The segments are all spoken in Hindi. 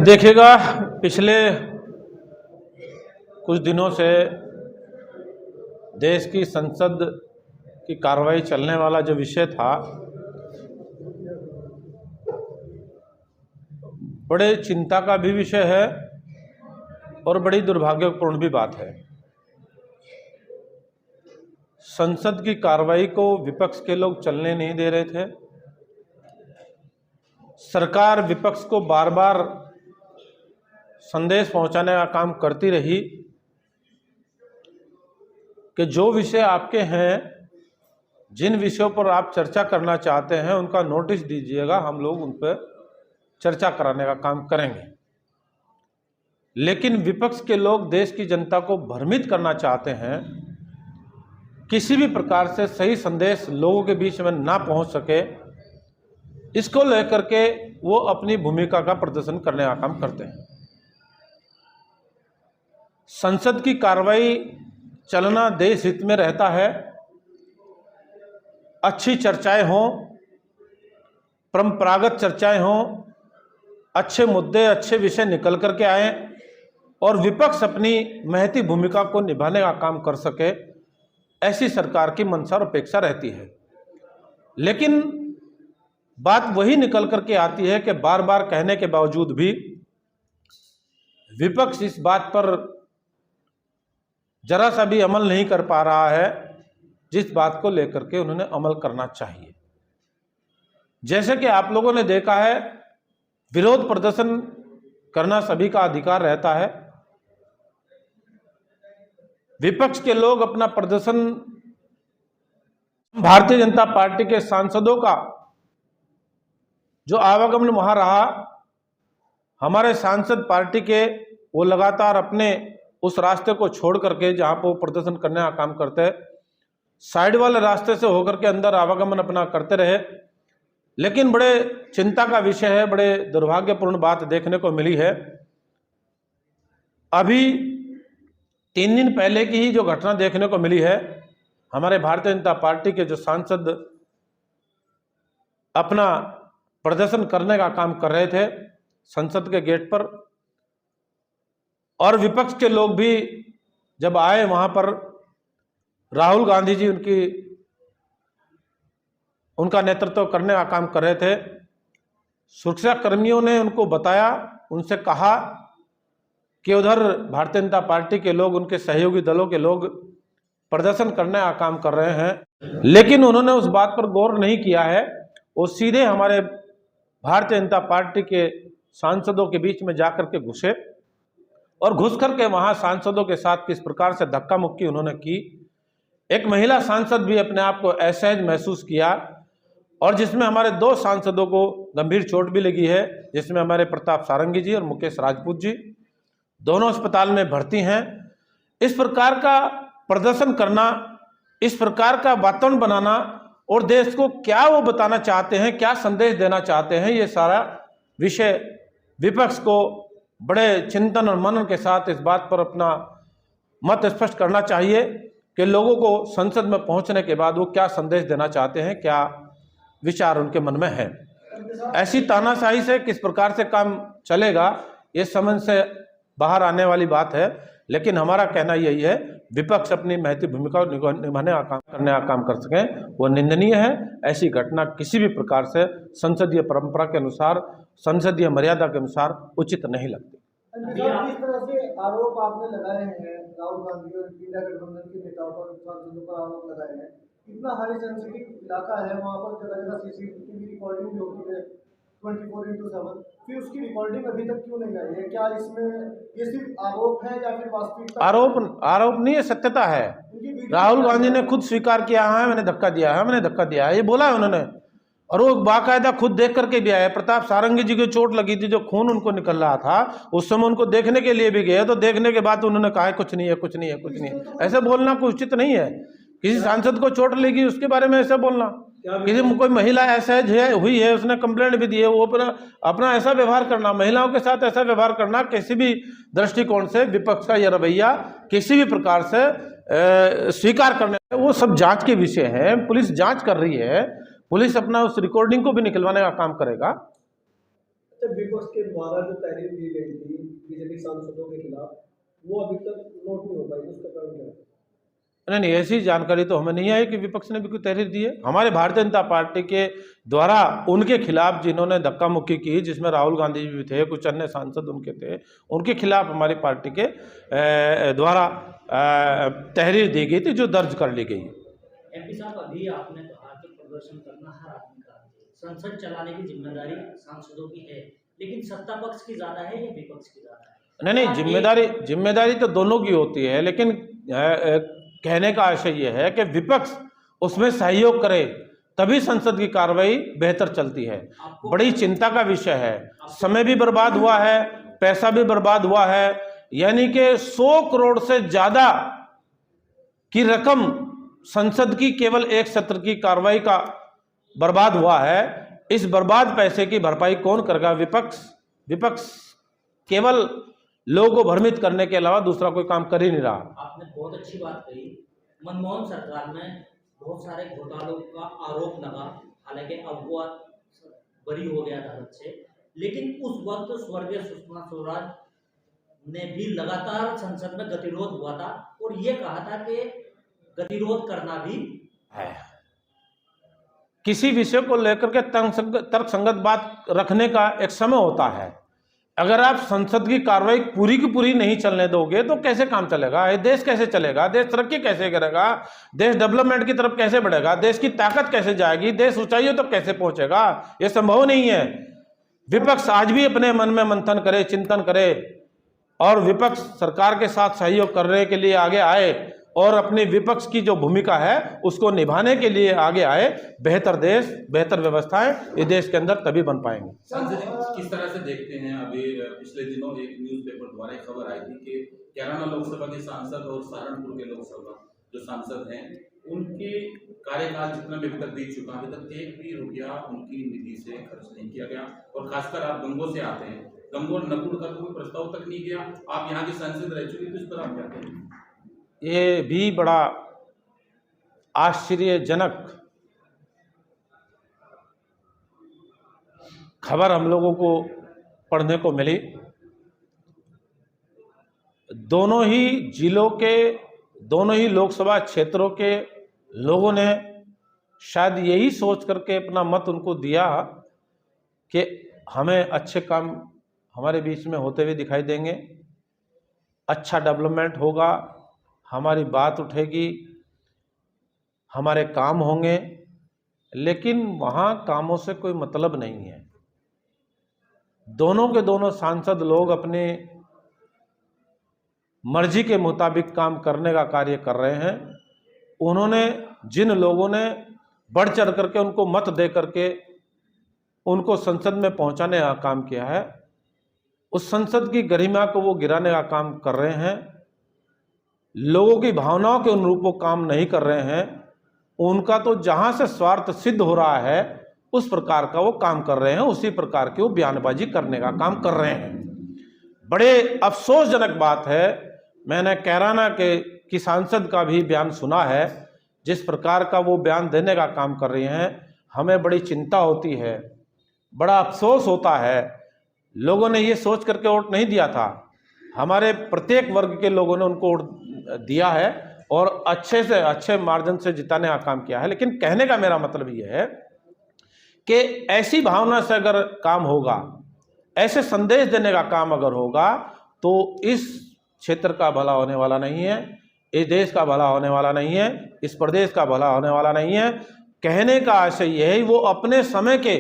देखिएगा, पिछले कुछ दिनों से देश की संसद की कार्रवाई चलने वाला जो विषय था, बड़े चिंता का भी विषय है और बड़ी दुर्भाग्यपूर्ण भी बात है। संसद की कार्रवाई को विपक्ष के लोग चलने नहीं दे रहे थे। सरकार विपक्ष को बार बार संदेश पहुंचाने का काम करती रही कि जो विषय आपके हैं, जिन विषयों पर आप चर्चा करना चाहते हैं, उनका नोटिस दीजिएगा, हम लोग उन पर चर्चा कराने का काम करेंगे। लेकिन विपक्ष के लोग देश की जनता को भ्रमित करना चाहते हैं, किसी भी प्रकार से सही संदेश लोगों के बीच में ना पहुंच सके, इसको लेकर के वो अपनी भूमिका का प्रदर्शन करने का काम करते हैं। संसद की कार्रवाई चलना देश हित में रहता है। अच्छी चर्चाएं हों, परंपरागत चर्चाएं हों, अच्छे मुद्दे, अच्छे विषय निकल करके आए और विपक्ष अपनी महती भूमिका को निभाने का काम कर सके, ऐसी सरकार की मंशा और अपेक्षा रहती है। लेकिन बात वही निकल करके आती है कि बार बार कहने के बावजूद भी विपक्ष इस बात पर जरा सा भी अमल नहीं कर पा रहा है जिस बात को लेकर के उन्होंने अमल करना चाहिए। जैसे कि आप लोगों ने देखा है, विरोध प्रदर्शन करना सभी का अधिकार रहता है। विपक्ष के लोग अपना प्रदर्शन भारतीय जनता पार्टी के सांसदों का जो आवागमन वहां रहा, हमारे सांसद पार्टी के वो लगातार अपने उस रास्ते को छोड़ करके जहां पर वो प्रदर्शन करने का काम करते हैं, साइड वाले रास्ते से होकर के अंदर आवागमन अपना करते रहे। लेकिन बड़े चिंता का विषय है, बड़े दुर्भाग्यपूर्ण बात देखने को मिली है। अभी 3 दिन पहले की ही जो घटना देखने को मिली है, हमारे भारतीय जनता पार्टी के जो सांसद अपना प्रदर्शन करने का काम कर रहे थे संसद के गेट पर, और विपक्ष के लोग भी जब आए वहां पर, राहुल गांधी जी उनका नेतृत्व करने का काम कर रहे थे। सुरक्षा कर्मियों ने उनको बताया, उनसे कहा कि उधर भारतीय जनता पार्टी के लोग, उनके सहयोगी दलों के लोग प्रदर्शन करने का काम कर रहे हैं, लेकिन उन्होंने उस बात पर गौर नहीं किया है। वो सीधे हमारे भारतीय जनता पार्टी के सांसदों के बीच में जाकर के घुसे और घुस करके वहां सांसदों के साथ किस प्रकार से धक्का मुक्की उन्होंने की। एक महिला सांसद भी अपने आप को असहज महसूस किया, और जिसमें हमारे 2 सांसदों को गंभीर चोट भी लगी है, जिसमें हमारे प्रताप सारंगी जी और मुकेश राजपूत जी दोनों अस्पताल में भर्ती हैं। इस प्रकार का प्रदर्शन करना, इस प्रकार का वातावरण बनाना, और देश को क्या वो बताना चाहते हैं, क्या संदेश देना चाहते हैं, ये सारा विषय विपक्ष को बड़े चिंतन और मनन के साथ इस बात पर अपना मत स्पष्ट करना चाहिए कि लोगों को संसद में पहुंचने के बाद वो क्या संदेश देना चाहते हैं, क्या विचार उनके मन में है। ऐसी तानाशाही से किस प्रकार से काम चलेगा, ये समझ से बाहर आने वाली बात है। लेकिन हमारा कहना यही है, विपक्ष अपनी महती भूमिका निभाने का काम, करने का काम कर सकें, वो निंदनीय है। ऐसी घटना किसी भी प्रकार से संसदीय परंपरा के अनुसार, संसदीय मर्यादा के अनुसार उचित नहीं लगती। जिस तरह से आरोप आपने लगाए हैं राहुल गांधी और इंडिया गठबंधन के नेताओं पर, सांसदों पर आरोप लगाए हैं, इतना हाई सेंसिटिव इलाका है, वहाँ पर जगह जगह सीसीटीवी रिकॉर्डिंग भी होती है 24/7, फिर उसकी रिकॉर्डिंग अभी तक क्यों नहीं आई है? क्या इसमें ये सिर्फ आरोप है या फिर वास्तविकता? आरोप नहीं है, सत्यता है। राहुल गांधी ने खुद स्वीकार किया है, मैंने धक्का दिया है, मैंने धक्का दिया है, ये बोला है उन्होंने, और वो बाकायदा खुद देख करके भी आया। प्रताप सारंगी जी को चोट लगी थी, जो खून उनको निकल रहा था, उस समय उनको देखने के लिए भी गए, तो देखने के बाद उन्होंने कहा कुछ नहीं है, कुछ नहीं है, कुछ नहीं है। ऐसे बोलना कोई उचित नहीं है। किसी सांसद को चोट लगी उसके बारे में ऐसे बोलना, किसी कोई महिला असहज हुई है, उसने कंप्लेंट भी दी है, वो अपना ऐसा व्यवहार करना, महिलाओं के साथ ऐसा व्यवहार करना, किसी भी दृष्टिकोण से विपक्ष का यह रवैया किसी भी प्रकार से स्वीकार करने, वो सब जांच के विषय है। पुलिस जांच कर रही है, पुलिस अपना उस रिकॉर्डिंग को भी निकलवाने का काम करेगा। जब विपक्ष के द्वारा जो तहरीर दी गई थी बीजेपी सांसदों के खिलाफ, वो अभी तक नोट नहीं हो पाई, उसका कारण क्या है? नहीं नहीं, ऐसी जानकारी तो हमें नहीं आई कि विपक्ष ने भी कोई तहरीर दी है। हमारे भारतीय जनता पार्टी के द्वारा उनके खिलाफ जिन्होंने धक्का मुक्की की, जिसमें राहुल गांधी जी भी थे, कुछ अन्य सांसद उनके थे, उनके खिलाफ हमारी पार्टी के द्वारा तहरीर दी गई थी, जो दर्ज कर ली गई। एमपी साहब, अभी आपने कहा कि प्रदर्शन करना हर आदमी का है, संसद चलाने की जिम्मेदारी सांसदों की है, लेकिन सत्ता पक्ष की ज्यादा है या विपक्ष की ज्यादा है? नहीं, जिम्मेदारी तो दोनों की होती है, लेकिन कहने का आशय यह है कि विपक्ष उसमें सहयोग करे, तभी संसद की कार्रवाई बेहतर चलती है। बड़ी चिंता का विषय है, समय भी बर्बाद हुआ है, पैसा भी बर्बाद हुआ है, यानी कि 100 करोड़ से ज्यादा की रकम संसद की केवल एक सत्र की कार्रवाई का बर्बाद हुआ है। इस बर्बाद पैसे की भरपाई कौन करेगा? विपक्ष केवल लोगों को भ्रमित करने के अलावा दूसरा कोई काम कर ही नहीं रहा। आपने बहुत अच्छी बात कही। मनमोहन सरकार में बहुत सारे घोटालों का आरोप लगा, हालांकि अब वो बरी हो गया अदालत से, लेकिन उस वक्त स्वर्गीय सुषमा स्वराज ने भी लगातार संसद में गतिरोध हुआ था और ये कहा था कि गतिरोध करना भी है। किसी विषय को लेकर के तर्क संगत बात रखने का एक समय होता है। अगर आप संसद की कार्रवाई पूरी की पूरी नहीं चलने दोगे तो कैसे काम चलेगा? ये देश कैसे चलेगा? देश तरक्की कैसे करेगा? देश डेवलपमेंट की तरफ कैसे बढ़ेगा? देश की ताकत कैसे जाएगी? देश ऊंचाइयों तक कैसे पहुंचेगा? ये संभव नहीं है। विपक्ष आज भी अपने मन में मंथन करे, चिंतन करे और विपक्ष सरकार के साथ सहयोग करने के लिए आगे आए और अपनी विपक्ष की जो भूमिका है उसको निभाने के लिए आगे आए। बेहतर देश, बेहतर व्यवस्थाएं ये देश के अंदर तभी बन पाएंगे। किस तरह से देखते हैं? अभी पिछले दिनों एक न्यूज़पेपर द्वारा एक खबर आई थी कि कैराना लोकसभा के सांसद और सहारनपुर के लोकसभा जो सांसद हैं, उनके कार्यकाल जितना भी अभी तक बीत चुका, अभी तक 1 भी रुपया उनकी निधि से खर्च नहीं किया गया। और खासकर आप गंगों से आते हैं, गंगों और नकुल का कोई प्रस्ताव तक नहीं गया। आप यहाँ के सांसद रह चुके, तो इस पर आप क्या कहेंगे? ये भी बड़ा आश्चर्यजनक खबर हम लोगों को पढ़ने को मिली। दोनों ही जिलों के, दोनों ही लोकसभा क्षेत्रों के लोगों ने शायद यही सोच करके अपना मत उनको दिया कि हमें अच्छे काम हमारे बीच में होते हुए दिखाई देंगे, अच्छा डेवलपमेंट होगा, हमारी बात उठेगी, हमारे काम होंगे। लेकिन वहाँ कामों से कोई मतलब नहीं है। दोनों के दोनों सांसद लोग अपने मर्जी के मुताबिक काम करने का कार्य कर रहे हैं। उन्होंने, जिन लोगों ने बढ़ चढ़ करके उनको मत दे करके उनको संसद में पहुंचाने का काम किया है, उस संसद की गरिमा को वो गिराने का काम कर रहे हैं। लोगों की भावनाओं के अनुरूप वो काम नहीं कर रहे हैं। उनका तो जहां से स्वार्थ सिद्ध हो रहा है उस प्रकार का वो काम कर रहे हैं, उसी प्रकार की वो बयानबाजी करने का काम कर रहे हैं। बड़े अफसोसजनक बात है, मैंने कैराना की सांसद का भी बयान सुना है, जिस प्रकार का वो बयान देने का काम कर रही हैं। हमें बड़ी चिंता होती है, बड़ा अफसोस होता है। लोगों ने ये सोच करके वोट नहीं दिया था, हमारे प्रत्येक वर्ग के लोगों ने उनको वोट दिया है और अच्छे से अच्छे मार्जिन से जिताने का काम किया है। लेकिन कहने का मेरा मतलब ये है कि ऐसी भावना से अगर काम होगा, ऐसे संदेश देने का काम अगर होगा, तो इस क्षेत्र का भला होने वाला नहीं है, इस देश का भला होने वाला नहीं है, इस प्रदेश का भला होने वाला नहीं है। कहने का आशय यह है, वो अपने समय के,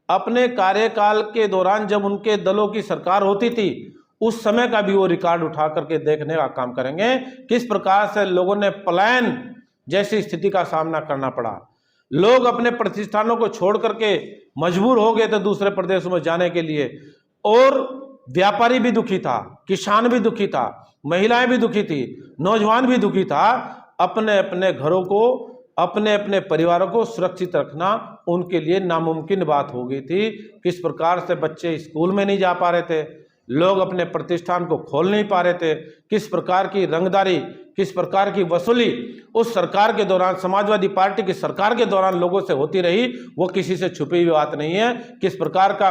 अपने कार्यकाल के दौरान जब उनके दलों की सरकार होती थी, उस समय का भी वो रिकॉर्ड उठा करके देखने का काम करेंगे, किस प्रकार से लोगों ने पलायन जैसी स्थिति का सामना करना पड़ा। लोग अपने प्रतिष्ठानों को छोड़ करके मजबूर हो गए थे दूसरे प्रदेशों में जाने के लिए, और व्यापारी भी दुखी था, किसान भी दुखी था, महिलाएं भी दुखी थी, नौजवान भी दुखी था। अपने अपने घरों को, अपने अपने परिवारों को सुरक्षित रखना उनके लिए नामुमकिन बात हो गई थी। किस प्रकार से बच्चे स्कूल में नहीं जा पा रहे थे, लोग अपने प्रतिष्ठान को खोल नहीं पा रहे थे, किस प्रकार की रंगदारी, किस प्रकार की वसूली उस सरकार के दौरान, समाजवादी पार्टी की सरकार के दौरान लोगों से होती रही, वो किसी से छुपी हुई बात नहीं है। किस प्रकार का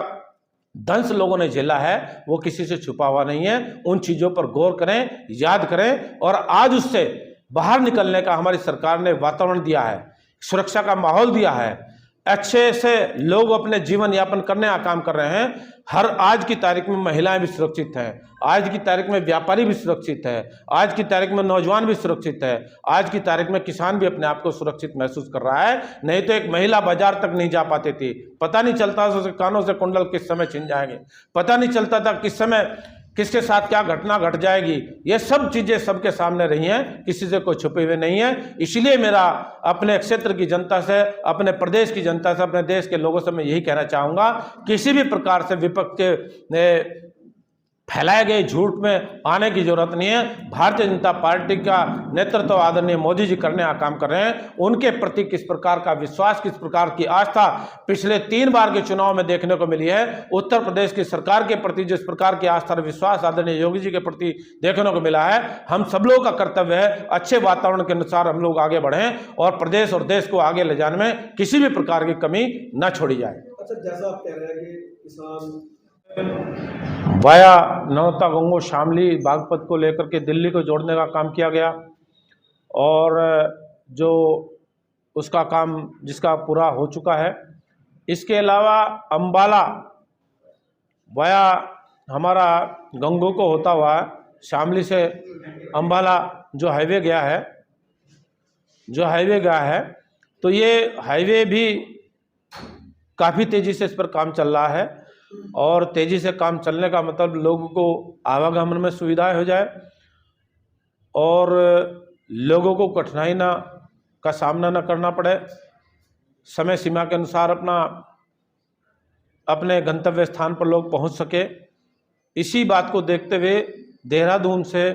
दंश लोगों ने झेला है वो किसी से छुपा हुआ नहीं है। उन चीज़ों पर गौर करें, याद करें, और आज उससे बाहर निकलने का हमारी सरकार ने वातावरण दिया है, सुरक्षा का माहौल दिया है, अच्छे से लोग अपने जीवन यापन करने का काम कर रहे हैं। हर आज की तारीख में महिलाएं भी सुरक्षित हैं, आज की तारीख में व्यापारी भी सुरक्षित है, आज की तारीख में नौजवान भी सुरक्षित है, आज की तारीख में किसान भी अपने आप को सुरक्षित महसूस कर रहा है। नहीं तो एक महिला बाजार तक नहीं जा पाती थी, पता नहीं चलता था उसके कानों से कुंडल किस समय छिन जाएंगे, पता नहीं चलता था किस समय किसके साथ क्या घटना घट जाएगी। ये सब चीज़ें सबके सामने रही हैं, किसी से कोई छुपे हुए नहीं है। इसलिए मेरा अपने क्षेत्र की जनता से, अपने प्रदेश की जनता से, अपने देश के लोगों से मैं यही कहना चाहूँगा, किसी भी प्रकार से विपक्ष के फैलाए गए झूठ में आने की जरूरत नहीं है। भारतीय जनता पार्टी का नेतृत्व आदरणीय मोदी जी करने का काम कर रहे हैं। उनके प्रति किस प्रकार का विश्वास, किस प्रकार की आस्था पिछले 3 बार के चुनाव में देखने को मिली है। उत्तर प्रदेश की सरकार के प्रति जिस प्रकार की आस्था और विश्वास आदरणीय योगी जी के प्रति देखने को मिला है, हम सब लोगों का कर्तव्य है अच्छे वातावरण के अनुसार हम लोग आगे बढ़ें और प्रदेश और देश को आगे ले जाने में किसी भी प्रकार की कमी न छोड़ी जाए। अच्छा, जैसा आप कह रहे हैं कि किसान वाया नौता गंगो शामली बागपत को लेकर के दिल्ली को जोड़ने का काम किया गया, और जो उसका काम जिसका पूरा हो चुका है। इसके अलावा अंबाला वाया हमारा गंगो को होता हुआ शामली से अंबाला जो हाईवे गया है, तो ये हाईवे भी काफ़ी तेज़ी से इस पर काम चल रहा है, और तेज़ी से काम चलने का मतलब लोगों को आवागमन में सुविधा हो जाए और लोगों को कठिनाई का सामना न करना पड़े, समय सीमा के अनुसार अपने गंतव्य स्थान पर लोग पहुंच सके। इसी बात को देखते हुए देहरादून से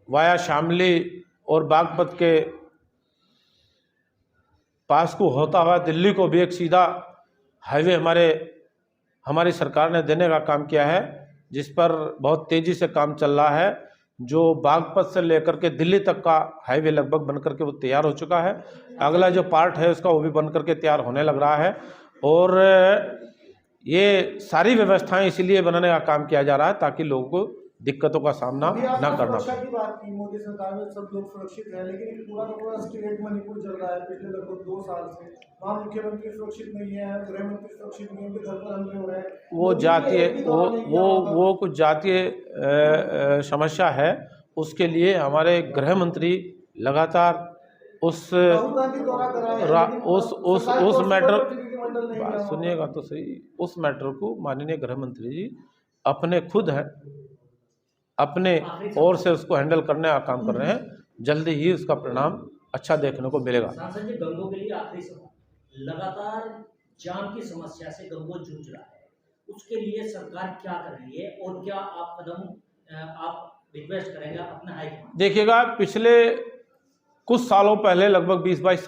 वाया शामली और बागपत के पास को होता हुआ दिल्ली को भी एक सीधा हाईवे हमारी सरकार ने देने का काम किया है, जिस पर बहुत तेज़ी से काम चल रहा है। जो बागपत से लेकर के दिल्ली तक का हाईवे लगभग बनकर के वो तैयार हो चुका है। अगला जो पार्ट है उसका वो भी बनकर के तैयार होने लग रहा है, और ये सारी व्यवस्थाएं इसीलिए बनाने का काम किया जा रहा है ताकि लोगों को दिक्कतों का सामना न करना सुरक्षा की बात की, मोदी सरकार में सब लोग सुरक्षित हैं, लेकिन पूरा का पूरा स्टेट मणिपुर चल रहा है पिछले लगभग 2 साल से। वहाँ मुख्यमंत्री सुरक्षित नहीं है, गृह मंत्री सुरक्षित नहीं है, उनके घर पर हमले हो रहे हैं। वो जातीय वो कुछ जातीय समस्या है, उसके लिए हमारे गृह मंत्री लगातार उस मैटर सुनिएगा तो सही, उस मैटर को माननीय गृह मंत्री जी अपने खुद हैं अपने ओर से उसको हैंडल करने का काम कर रहे हैं। जल्दी ही उसका परिणाम अच्छा देखने को मिलेगा। सांसद जी, गंगो के लिए आखिरी सवाल, लगातार जाम की समस्या से गंगो जूझ रहा है, उसके लिए सरकार क्या कर रही है और क्या आप रिक्वेस्ट करेंगे अपने हाईकमान? देखिएगा, पिछले कुछ सालों पहले लगभग 20-22 साल